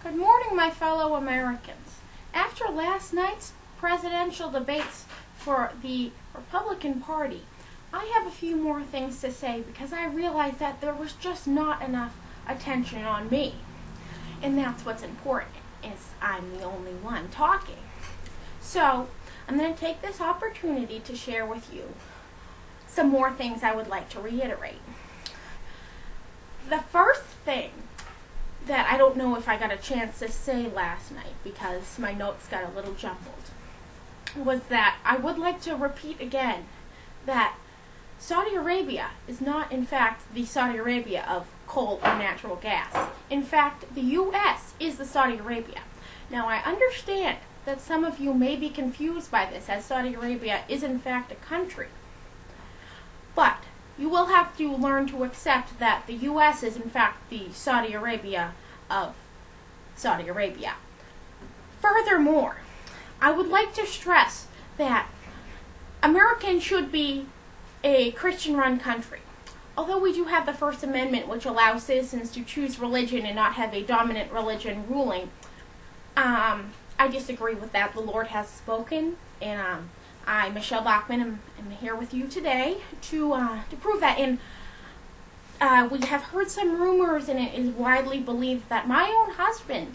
Good morning, my fellow Americans. After last night's presidential debates for the Republican Party, I have a few more things to say because I realized that there was just not enough attention on me. And that's what's important, is I'm the only one talking. So, I'm going to take this opportunity to share with you some more things I would like to reiterate. The first thing that I don't know if I got a chance to say last night because my notes got a little jumbled was that I would like to repeat again that Saudi Arabia is not in fact the Saudi Arabia of coal or natural gas. In fact, the U.S. is the Saudi Arabia. Now I understand that some of you may be confused by this, as Saudi Arabia is in fact a country. But you will have to learn to accept that the U.S. is in fact the Saudi Arabia of Saudi Arabia. Furthermore, I would like to stress that America should be a Christian-run country. Although we do have the First Amendment, which allows citizens to choose religion and not have a dominant religion ruling, I disagree with that. The Lord has spoken, and I, Michele Bachman, am here with you today to prove that. And we have heard some rumors, and it is widely believed that my own husband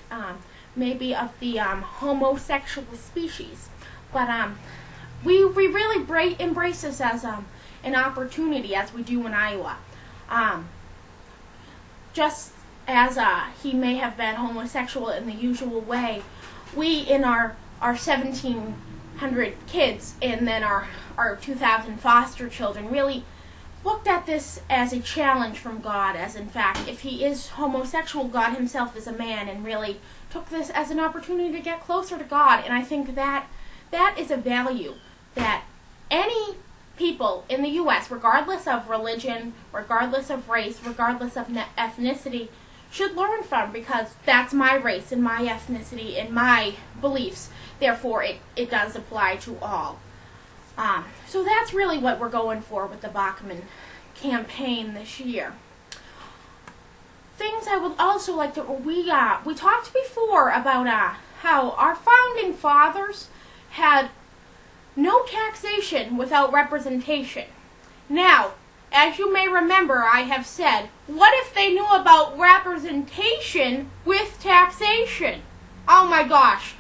may be of the homosexual species. But we really embrace this as an opportunity, as we do in Iowa. Just as he may have been homosexual in the usual way, we in our 1,700 kids and then our 2,000 foster children really looked at this as a challenge from God, as in fact, if he is homosexual, God himself is a man, and really took this as an opportunity to get closer to God. And I think that is a value that any people in the U.S., regardless of religion, regardless of race, regardless of ethnicity, should learn from, because that's my race and my ethnicity and my beliefs. Therefore, it does apply to all. So that's really what we're going for with the Bachman campaign this year. Things I would also like to, we talked before about how our founding fathers had no taxation without representation. Now, as you may remember, I have said, what if they knew about representation with taxation? Oh my gosh.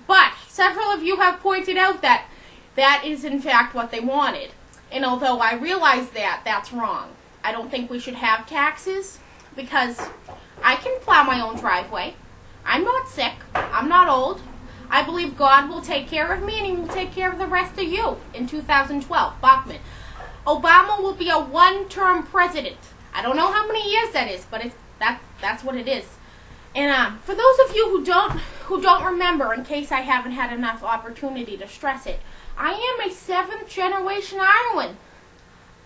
But several of you have pointed out that that is in fact what they wanted. And although I realize that, that's wrong. I don't think we should have taxes because I can plow my own driveway. I'm not sick. I'm not old. I believe God will take care of me, and he will take care of the rest of you in 2012. Bachman. Obama will be a one-term president. I don't know how many years that is, but that's what it is. And for those of you who don't remember, in case I haven't had enough opportunity to stress it, I am a 7th generation Iowan.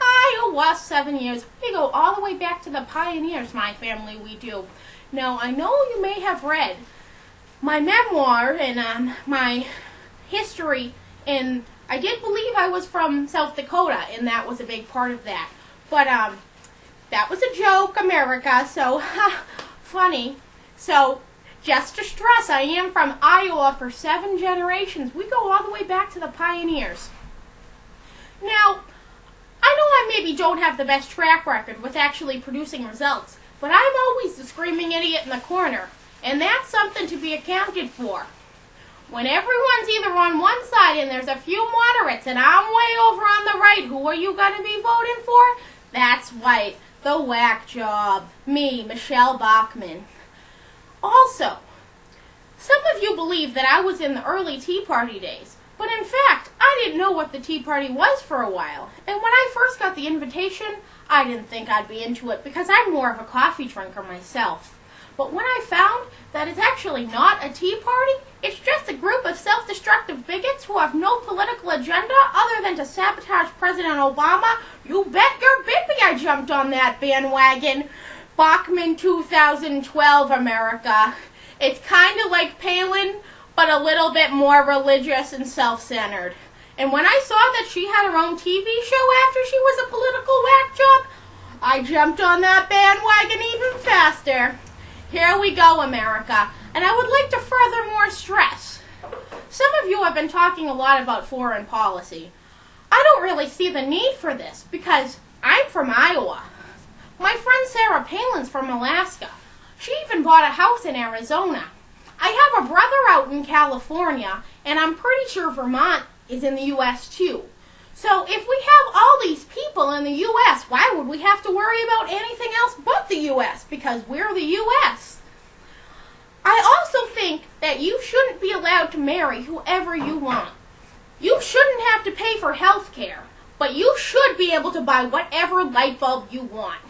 Iowa, 7 years. We go all the way back to the pioneers, my family, we do. Now, I know you may have read my memoir and my history, and I did believe I was from South Dakota, and that was a big part of that. But that was a joke, America, so funny. So, just to stress, I am from Iowa for 7 generations. We go all the way back to the pioneers. Now, I know I maybe don't have the best track record with actually producing results, but I'm always the screaming idiot in the corner, and that's something to be accounted for. When everyone's either on one side and there's a few moderates and I'm way over on the right, who are you going to be voting for? That's right, the whack job. Me, Michele Bachman. Also, some of you believe that I was in the early Tea Party days, but in fact, I didn't know what the Tea Party was for a while. And when I first got the invitation, I didn't think I'd be into it because I'm more of a coffee drinker myself. But when I found that it's actually not a Tea Party, it's just a group of self-destructive bigots who have no political agenda other than to sabotage President Obama, you bet your bippy I jumped on that bandwagon. Bachman 2012 America. It's kind of like Palin, but a little bit more religious and self-centered. And when I saw that she had her own TV show after she was a political whack job, I jumped on that bandwagon even faster. Here we go, America. And I would like to furthermore stress. Some of you have been talking a lot about foreign policy. I don't really see the need for this because I'm from Iowa. My friend Sarah Palin's from Alaska. She even bought a house in Arizona. I have a brother out in California, and I'm pretty sure Vermont is in the U.S. too. So if we have all these people in the U.S., why would we have to worry about anything else but the U.S.? Because we're the U.S. I also think that you shouldn't be allowed to marry whoever you want. You shouldn't have to pay for health care, but you should be able to buy whatever light bulb you want.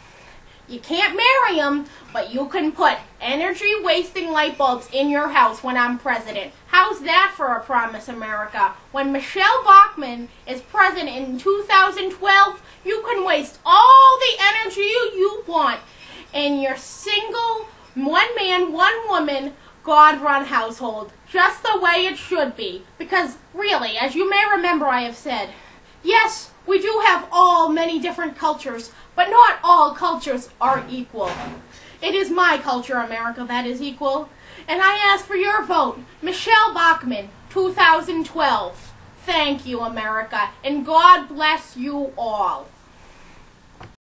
You can't marry them, but you can put energy-wasting light bulbs in your house when I'm president. How's that for a promise, America? When Michele Bachman is president in 2012, you can waste all the energy you want in your single, one-man, one-woman, God-run household, just the way it should be. Because, really, as you may remember I have said, yes, we do have many different cultures, but not all cultures are equal. It is my culture, America, that is equal. And I ask for your vote. Michele Bachman, 2012. Thank you, America, and God bless you all.